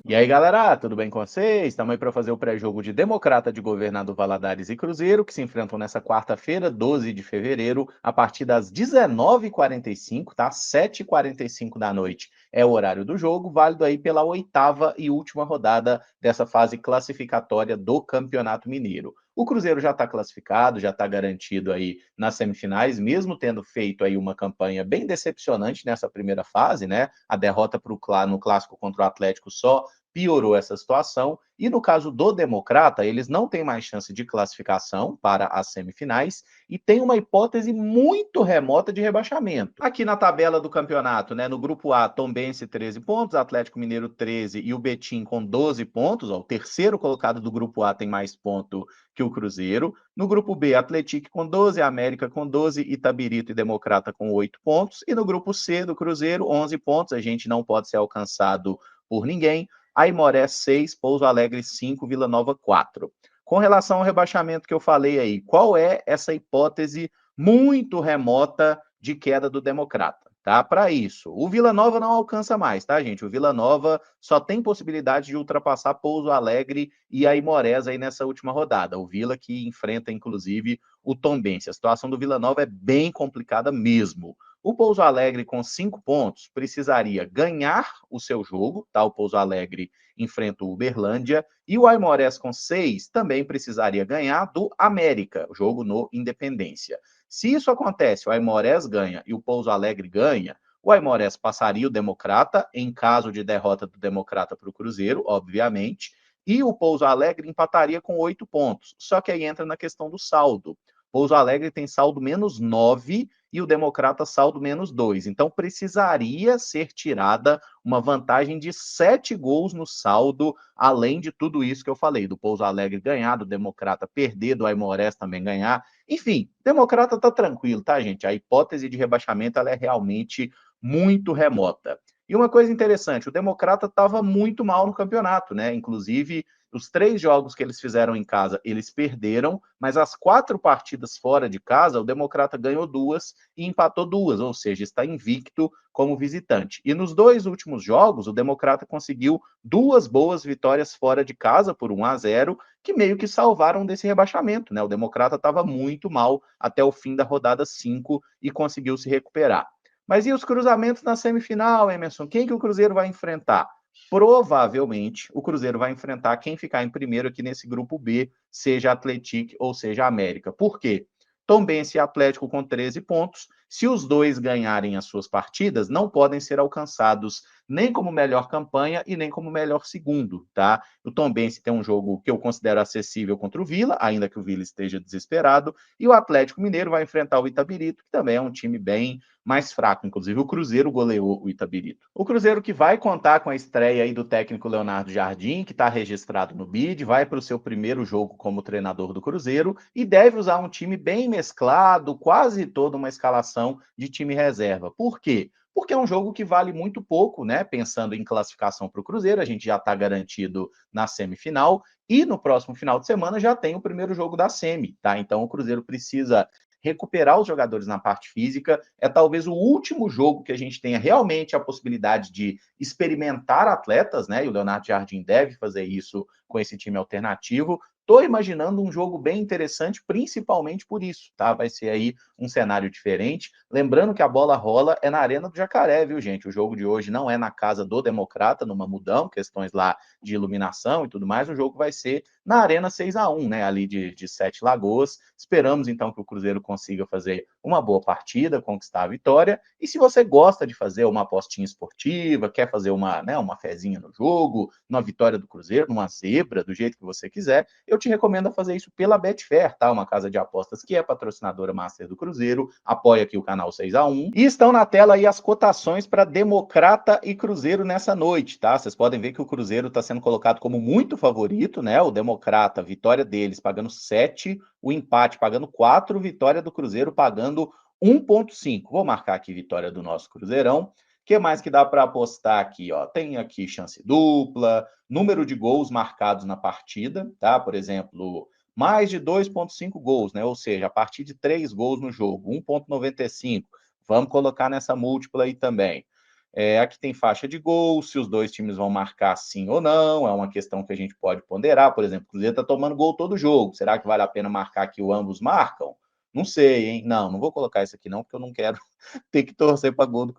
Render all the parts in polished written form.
E aí, galera, tudo bem com vocês? Estamos aí para fazer o pré-jogo de Democrata de Governador Valadares e Cruzeiro, que se enfrentam nessa quarta-feira, 12 de fevereiro, a partir das 19h45, tá? 7h45 da noite é o horário do jogo, válido aí pela oitava e última rodada dessa fase classificatória do Campeonato Mineiro. O Cruzeiro já está classificado, já está garantido aí nas semifinais, mesmo tendo feito aí uma campanha bem decepcionante nessa primeira fase, né? A derrota no clássico contra o Atlético só piorou essa situação. E no caso do Democrata, eles não têm mais chance de classificação para as semifinais e tem uma hipótese muito remota de rebaixamento. Aqui na tabela do campeonato, né, no grupo A, Tombense 13 pontos, Atlético Mineiro 13 e o Betim com 12 pontos. Ó, o terceiro colocado do grupo A tem mais ponto que o Cruzeiro. No grupo B, Atlético com 12, América com 12, Itabirito e Democrata com 8 pontos. E no grupo C do Cruzeiro, 11 pontos. A gente não pode ser alcançado por ninguém. Aimoré 6, Pouso Alegre 5, Vila Nova 4. Com relação ao rebaixamento que eu falei aí, qual é essa hipótese muito remota de queda do Democrata? Tá? Para isso, o Vila Nova não alcança mais, tá, gente? O Vila Nova só tem possibilidade de ultrapassar Pouso Alegre e Aimorés aí nessa última rodada. O Vila que enfrenta, inclusive, o Tombense. A situação do Vila Nova é bem complicada mesmo. O Pouso Alegre, com 5 pontos, precisaria ganhar o seu jogo, tá? O Pouso Alegre enfrenta o Uberlândia, e o Aimorés, com 6, também precisaria ganhar do América, jogo no Independência. Se isso acontece, o Aimorés ganha e o Pouso Alegre ganha, o Aimorés passaria o Democrata, em caso de derrota do Democrata para o Cruzeiro, obviamente, e o Pouso Alegre empataria com 8 pontos. Só que aí entra na questão do saldo. Pouso Alegre tem saldo menos 9 e o Democrata saldo menos 2. Então precisaria ser tirada uma vantagem de 7 gols no saldo, além de tudo isso que eu falei, do Pouso Alegre ganhar, do Democrata perder, do Aimorés também ganhar. Enfim, Democrata tá tranquilo, tá, gente? A hipótese de rebaixamento ela é realmente muito remota. E uma coisa interessante, o Democrata estava muito mal no campeonato, né? Inclusive, os 3 jogos que eles fizeram em casa, eles perderam, mas as 4 partidas fora de casa, o Democrata ganhou 2 e empatou 2, ou seja, está invicto como visitante. E nos 2 últimos jogos, o Democrata conseguiu 2 boas vitórias fora de casa por 1-0, que meio que salvaram desse rebaixamento, né? O Democrata estava muito mal até o fim da rodada 5 e conseguiu se recuperar. Mas e os cruzamentos na semifinal, Emerson? Quem que o Cruzeiro vai enfrentar? Provavelmente o Cruzeiro vai enfrentar quem ficar em primeiro aqui nesse grupo B, seja Atlético ou seja América. Por quê? Tombense e Atlético com 13 pontos. Se os dois ganharem as suas partidas, não podem ser alcançados nem como melhor campanha e nem como melhor segundo, tá? O Tombense tem um jogo que eu considero acessível contra o Vila, ainda que o Vila esteja desesperado, e o Atlético Mineiro vai enfrentar o Itabirito, que também é um time bem mais fraco. Inclusive, o Cruzeiro goleou o Itabirito. O Cruzeiro que vai contar com a estreia aí do técnico Leonardo Jardim, que está registrado no BID, vai para o seu primeiro jogo como treinador do Cruzeiro e deve usar um time bem mesclado, quase toda uma escalação de time reserva. Por quê? Porque é um jogo que vale muito pouco, né? Pensando em classificação para o Cruzeiro, a gente já está garantido na semifinal e no próximo final de semana já tem o primeiro jogo da semi, tá? Então o Cruzeiro precisa recuperar os jogadores na parte física. É talvez o último jogo que a gente tenha realmente a possibilidade de experimentar atletas, né? E o Leonardo Jardim deve fazer isso com esse time alternativo. Estou imaginando um jogo bem interessante, principalmente por isso, tá? Vai ser aí um cenário diferente. Lembrando que a bola rola é na Arena do Jacaré, viu, gente? O jogo de hoje não é na casa do Democrata, no Mamudão, questões lá de iluminação e tudo mais. O jogo vai ser na Arena 6-1, né? Ali de Sete Lagoas. Esperamos, então, que o Cruzeiro consiga fazer uma boa partida, conquistar a vitória. E se você gosta de fazer uma apostinha esportiva, quer fazer uma fezinha no jogo, numa vitória do Cruzeiro, numa zebra, do jeito que você quiser, eu te recomendo fazer isso pela Betfair, tá? Uma casa de apostas que é patrocinadora master do Cruzeiro, apoia aqui o canal 6-1. E estão na tela aí as cotações para Democrata e Cruzeiro nessa noite, tá? Vocês podem ver que o Cruzeiro está sendo colocado como muito favorito, né? O Democrata, vitória deles pagando 7, o empate pagando 4, vitória do Cruzeiro pagando 1,5. Vou marcar aqui vitória do nosso Cruzeirão. O que mais que dá para apostar aqui? Ó? Tem aqui chance dupla, número de gols marcados na partida, tá? Por exemplo, mais de 2,5 gols, né? Ou seja, a partir de 3 gols no jogo, 1,95. Vamos colocar nessa múltipla aí também. Aqui tem faixa de gol, se os dois times vão marcar sim ou não, é uma questão que a gente pode ponderar. Por exemplo, o Cruzeiro está tomando gol todo jogo. Será que vale a pena marcar que o ambos marcam? Não sei, hein? Não vou colocar isso aqui não, porque eu não quero ter que torcer para gol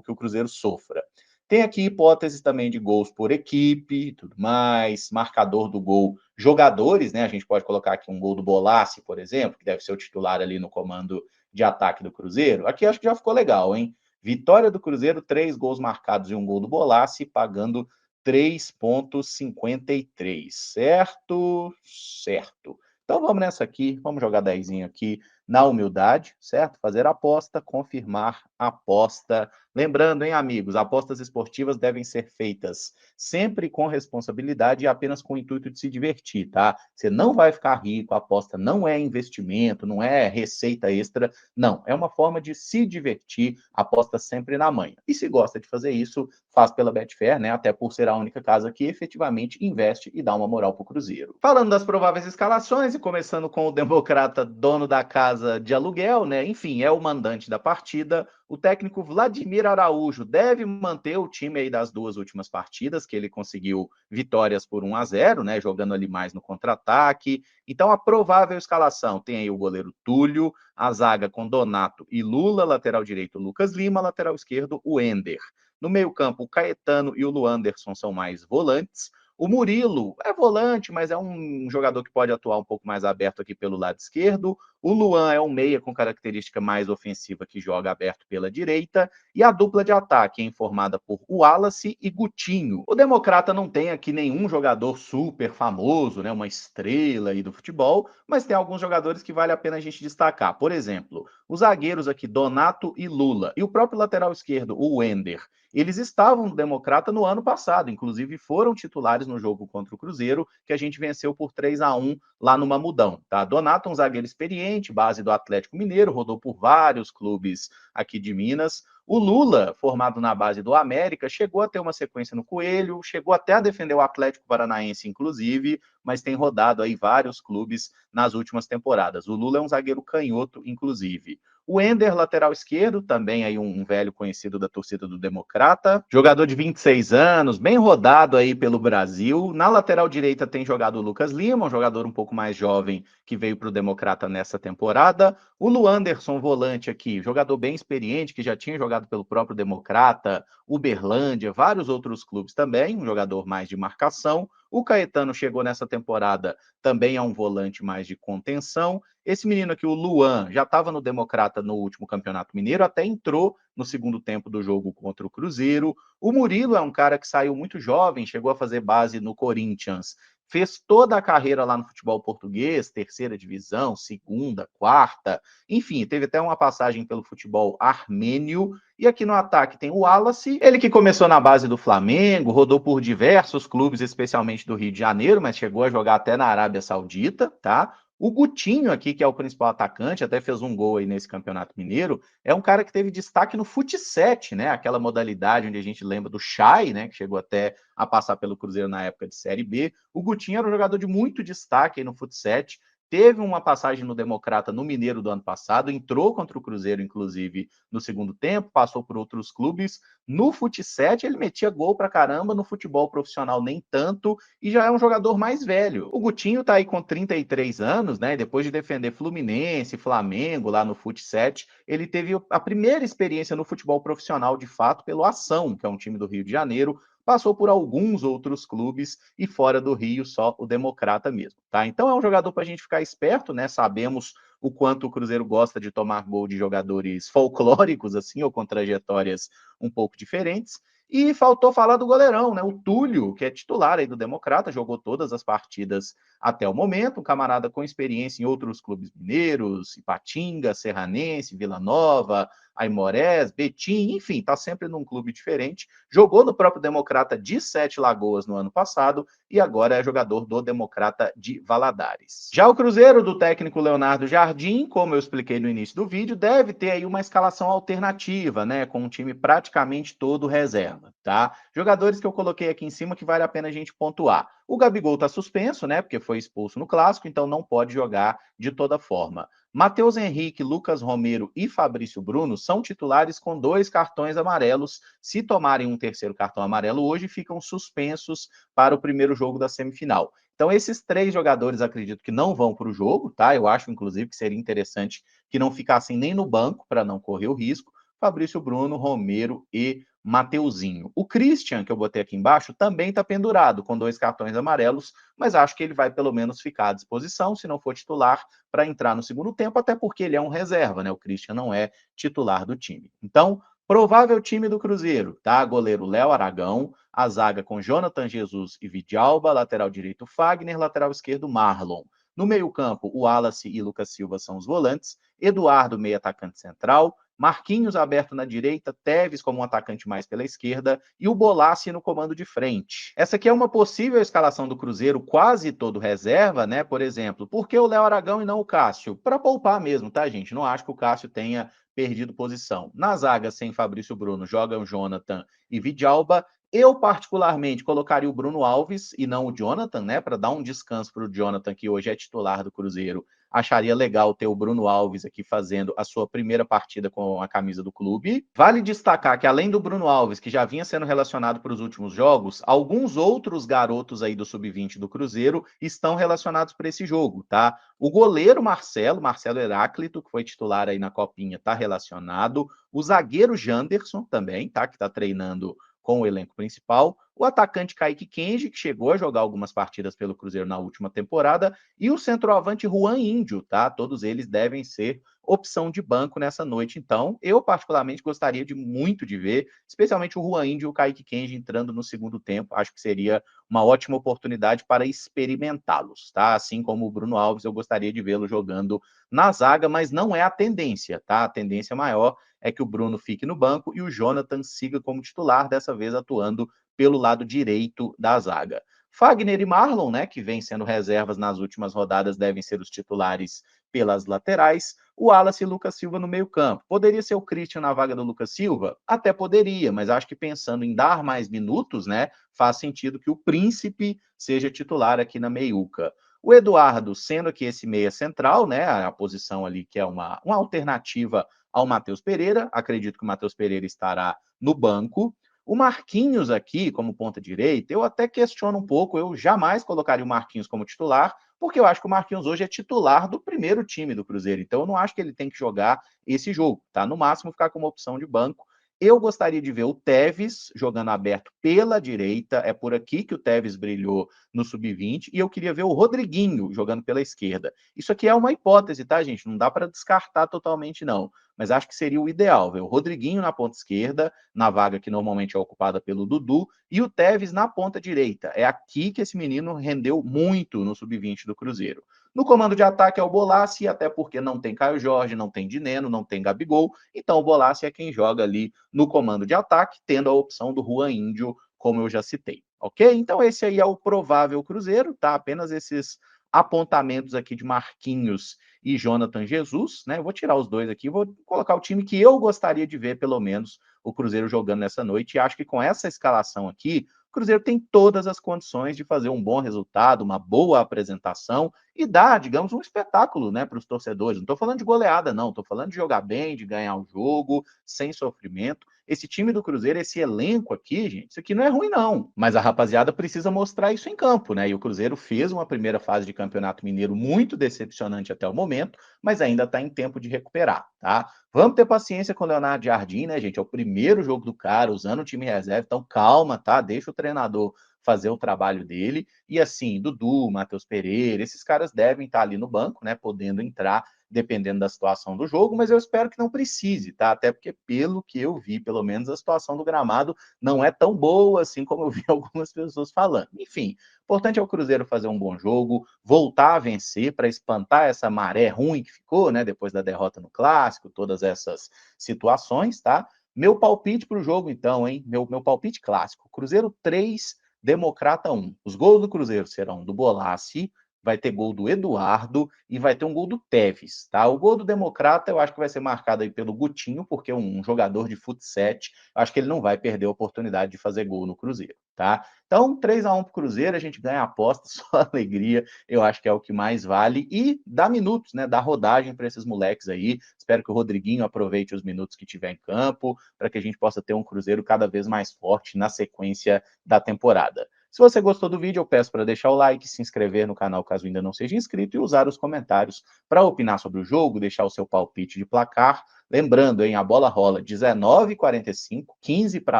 que o Cruzeiro sofra. Tem aqui hipóteses também de gols por equipe, tudo mais, marcador do gol, jogadores, né? A gente pode colocar aqui um gol do Bolassi, por exemplo, que deve ser o titular ali no comando de ataque do Cruzeiro. Aqui acho que já ficou legal, hein? Vitória do Cruzeiro, 3 gols marcados e um gol do Bolassi, pagando 3,53. Certo? Certo. Então vamos nessa aqui, vamos jogar 10 aqui na humildade, certo? Fazer aposta, confirmar aposta. Lembrando, hein, amigos, apostas esportivas devem ser feitas sempre com responsabilidade e apenas com o intuito de se divertir, tá? Você não vai ficar rico, a aposta não é investimento, não é receita extra, não. É uma forma de se divertir, aposta sempre na manha. E se gosta de fazer isso, faz pela Betfair, né? Até por ser a única casa que efetivamente investe e dá uma moral pro Cruzeiro. Falando das prováveis escalações e começando com o democrata dono da casa de aluguel, né? Enfim, é o mandante da partida. O técnico Vladimir Araújo deve manter o time aí das 2 últimas partidas, que ele conseguiu vitórias por 1-0, né? Jogando ali mais no contra-ataque. Então, a provável escalação tem aí o goleiro Túlio, a zaga com Donato e Lula, lateral direito Lucas Lima, lateral esquerdo o Ender. No meio-campo, o Caetano e o Luanderson são mais volantes. O Murilo é volante, mas é um jogador que pode atuar um pouco mais aberto aqui pelo lado esquerdo. O Luan é um meia com característica mais ofensiva que joga aberto pela direita. E a dupla de ataque é formada por Wallace e Gutinho. O Democrata não tem aqui nenhum jogador super famoso, né, uma estrela aí do futebol, mas tem alguns jogadores que vale a pena a gente destacar. Por exemplo, os zagueiros aqui, Donato e Lula. E o próprio lateral esquerdo, o Wender. Eles estavam no Democrata no ano passado, inclusive foram titulares no jogo contra o Cruzeiro, que a gente venceu por 3-1 lá no Mamudão, tá? Donato, um zagueiro experiente, base do Atlético Mineiro, rodou por vários clubes aqui de Minas. O Lula, formado na base do América, chegou a ter uma sequência no Coelho, chegou até a defender o Atlético Paranaense, inclusive, mas tem rodado aí vários clubes nas últimas temporadas. O Lula é um zagueiro canhoto, inclusive. O Ender, lateral esquerdo, também aí um velho conhecido da torcida do Democrata. Jogador de 26 anos, bem rodado aí pelo Brasil. Na lateral direita tem jogado o Lucas Lima, um jogador um pouco mais jovem que veio para o Democrata nessa temporada. O Luanderson, volante aqui, jogador bem experiente, que já tinha jogado pelo próprio Democrata, Uberlândia, vários outros clubes também, um jogador mais de marcação. O Caetano chegou nessa temporada, também é um volante mais de contenção. Esse menino aqui, o Luan, já estava no Democrata no último Campeonato Mineiro, até entrou no segundo tempo do jogo contra o Cruzeiro. O Murilo é um cara que saiu muito jovem, chegou a fazer base no Corinthians, fez toda a carreira lá no futebol português, terceira divisão, segunda, quarta, enfim, teve até uma passagem pelo futebol armênio. E aqui no ataque tem o Wallace, ele que começou na base do Flamengo, rodou por diversos clubes, especialmente do Rio de Janeiro, mas chegou a jogar até na Arábia Saudita, tá? O Gutinho aqui, que é o principal atacante, até fez um gol aí nesse Campeonato Mineiro, é um cara que teve destaque no Fut7, né? Aquela modalidade onde a gente lembra do Chay, né? Que chegou até a passar pelo Cruzeiro na época de Série B. O Gutinho era um jogador de muito destaque aí no Fut7, teve uma passagem no Democrata no Mineiro do ano passado, entrou contra o Cruzeiro, inclusive, no segundo tempo, passou por outros clubes. No Fut7 ele metia gol pra caramba, no futebol profissional nem tanto, e já é um jogador mais velho. O Gutinho tá aí com 33 anos, né? Depois de defender Fluminense, Flamengo lá no Fut7, ele teve a primeira experiência no futebol profissional de fato pelo Ação, que é um time do Rio de Janeiro, passou por alguns outros clubes e fora do Rio só o Democrata mesmo, tá? Então é um jogador para a gente ficar esperto, né? Sabemos o quanto o Cruzeiro gosta de tomar gol de jogadores folclóricos assim ou com trajetórias um pouco diferentes. E faltou falar do goleirão, né? O Túlio, que é titular aí do Democrata, jogou todas as partidas até o momento, um camarada com experiência em outros clubes mineiros, Ipatinga, Serranense, Vila Nova, Aimorés, Betim, enfim, tá sempre num clube diferente. Jogou no próprio Democrata de Sete Lagoas no ano passado e agora é jogador do Democrata de Valadares. Já o Cruzeiro do técnico Leonardo Jardim, como eu expliquei no início do vídeo, deve ter aí uma escalação alternativa, né, com um time praticamente todo reserva, tá? Jogadores que eu coloquei aqui em cima que vale a pena a gente pontuar. O Gabigol tá suspenso, né, porque foi expulso no Clássico, então não pode jogar de toda forma. Matheus Henrique, Lucas Romero e Fabrício Bruno são titulares com 2 cartões amarelos. Se tomarem um terceiro cartão amarelo hoje, ficam suspensos para o primeiro jogo da semifinal. Então, esses 3 jogadores acredito que não vão para o jogo, tá? Eu acho, inclusive, que seria interessante que não ficassem nem no banco para não correr o risco. Fabrício Bruno, Romero e Mateuzinho. O Christian, que eu botei aqui embaixo, também está pendurado com 2 cartões amarelos, mas acho que ele vai pelo menos ficar à disposição, se não for titular, para entrar no segundo tempo, até porque ele é um reserva, né? O Christian não é titular do time. Então, provável time do Cruzeiro, tá? Goleiro Léo Aragão, a zaga com Jonathan Jesus e Vidalba, lateral direito Fagner, lateral esquerdo Marlon. No meio-campo, o Wallace e Lucas Silva são os volantes, Eduardo, meio atacante central, Marquinhos aberto na direita, Teves como um atacante mais pela esquerda e o Bolassi no comando de frente. Essa aqui é uma possível escalação do Cruzeiro quase todo reserva, né? Por exemplo, por que o Léo Aragão e não o Cássio? Para poupar mesmo, tá, gente? Não acho que o Cássio tenha perdido posição. Na zaga, sem Fabrício Bruno, jogam Jonathan e Vidalba. Eu, particularmente, colocaria o Bruno Alves e não o Jonathan, né? Para dar um descanso para o Jonathan, que hoje é titular do Cruzeiro. Acharia legal ter o Bruno Alves aqui fazendo a sua primeira partida com a camisa do clube. Vale destacar que, além do Bruno Alves, que já vinha sendo relacionado para os últimos jogos, alguns outros garotos aí do Sub-20 do Cruzeiro estão relacionados para esse jogo, tá? O goleiro Marcelo Heráclito, que foi titular aí na Copinha, tá relacionado. O zagueiro Janderson também, tá? Que tá treinando com o elenco principal, o atacante Kaique Kenji, que chegou a jogar algumas partidas pelo Cruzeiro na última temporada, e o centroavante Juan Índio, tá? Todos eles devem ser opção de banco nessa noite, então. Eu, particularmente, gostaria de muito de ver, especialmente o Juan Índio e o Kaique Kenji entrando no segundo tempo. Acho que seria uma ótima oportunidade para experimentá-los, tá? Assim como o Bruno Alves, eu gostaria de vê-lo jogando na zaga, mas não é a tendência, tá? A tendência maior é que o Bruno fique no banco e o Jonathan siga como titular, dessa vez atuando pelo lado direito da zaga. Fagner e Marlon, né, que vêm sendo reservas nas últimas rodadas, devem ser os titulares pelas laterais. O Wallace e Lucas Silva no meio-campo. Poderia ser o Christian na vaga do Lucas Silva? Até poderia, mas acho que pensando em dar mais minutos, né, faz sentido que o Príncipe seja titular aqui na meiuca. O Eduardo, sendo aqui esse meia central, né, a posição ali que é uma alternativa ao Matheus Pereira, acredito que o Matheus Pereira estará no banco. O Marquinhos aqui, como ponta direita, eu até questiono um pouco, eu jamais colocaria o Marquinhos como titular, porque eu acho que o Marquinhos hoje é titular do primeiro time do Cruzeiro, então eu não acho que ele tem que jogar esse jogo, tá? No máximo ficar como opção de banco. Eu gostaria de ver o Teves jogando aberto pela direita, é por aqui que o Teves brilhou no Sub-20, e eu queria ver o Rodriguinho jogando pela esquerda. Isso aqui é uma hipótese, tá, gente? Não dá para descartar totalmente, não. Mas acho que seria o ideal, ver o Rodriguinho na ponta esquerda, na vaga que normalmente é ocupada pelo Dudu, e o Teves na ponta direita. É aqui que esse menino rendeu muito no Sub-20 do Cruzeiro. No comando de ataque é o Bolassi, até porque não tem Caio Jorge, não tem Dineno, não tem Gabigol, então o Bolassi é quem joga ali no comando de ataque, tendo a opção do Juan Índio, como eu já citei, ok? Então esse aí é o provável Cruzeiro, tá? Apenas esses apontamentos aqui de Marquinhos e Jonathan Jesus, né? Eu vou tirar os dois aqui, vou colocar o time que eu gostaria de ver, pelo menos, o Cruzeiro jogando nessa noite, e acho que com essa escalação aqui, o Cruzeiro tem todas as condições de fazer um bom resultado, uma boa apresentação e dar, digamos, um espetáculo, né, para os torcedores. Não estou falando de goleada, não, estou falando de jogar bem, de ganhar o jogo, sem sofrimento. Esse time do Cruzeiro, esse elenco aqui, gente, isso aqui não é ruim, não. Mas a rapaziada precisa mostrar isso em campo, né? E o Cruzeiro fez uma primeira fase de Campeonato Mineiro muito decepcionante até o momento, mas ainda está em tempo de recuperar, tá? Vamos ter paciência com o Leonardo Jardim, né, gente? É o primeiro jogo do cara, usando o time reserva, então calma, tá? Deixa o treinador fazer o trabalho dele. E assim, Dudu, Matheus Pereira, esses caras devem estar ali no banco, né? Podendo entrar dependendo da situação do jogo, mas eu espero que não precise, tá? Até porque, pelo que eu vi, pelo menos a situação do gramado não é tão boa assim como eu vi algumas pessoas falando. Enfim, o importante é o Cruzeiro fazer um bom jogo, voltar a vencer para espantar essa maré ruim que ficou, né? Depois da derrota no Clássico, todas essas situações, tá? Meu palpite para o jogo, então, hein? Meu palpite clássico: Cruzeiro 3, Democrata 1. Os gols do Cruzeiro serão do Bolassi, vai ter gol do Eduardo e vai ter um gol do Tevez, tá? O gol do Democrata eu acho que vai ser marcado aí pelo Gutinho, porque um jogador de futsal, acho que ele não vai perder a oportunidade de fazer gol no Cruzeiro, tá? Então, 3-1 pro Cruzeiro, a gente ganha a aposta, só alegria, eu acho que é o que mais vale, e dá minutos, né, dá rodagem para esses moleques aí, espero que o Rodriguinho aproveite os minutos que tiver em campo, para que a gente possa ter um Cruzeiro cada vez mais forte na sequência da temporada. Se você gostou do vídeo, eu peço para deixar o like, se inscrever no canal caso ainda não seja inscrito e usar os comentários para opinar sobre o jogo, deixar o seu palpite de placar. Lembrando, hein, a bola rola 19h45, 15 para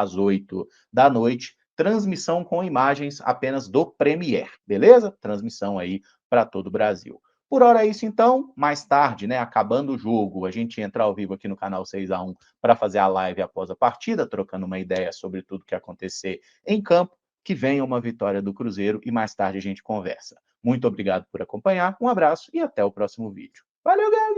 as 8 da noite, transmissão com imagens apenas do Premier, beleza? Transmissão aí para todo o Brasil. Por hora é isso então, mais tarde, né, acabando o jogo, a gente entra ao vivo aqui no canal 6x1 para fazer a live após a partida, trocando uma ideia sobre tudo que acontecer em campo, que venha uma vitória do Cruzeiro e mais tarde a gente conversa. Muito obrigado por acompanhar, um abraço e até o próximo vídeo. Valeu, galera!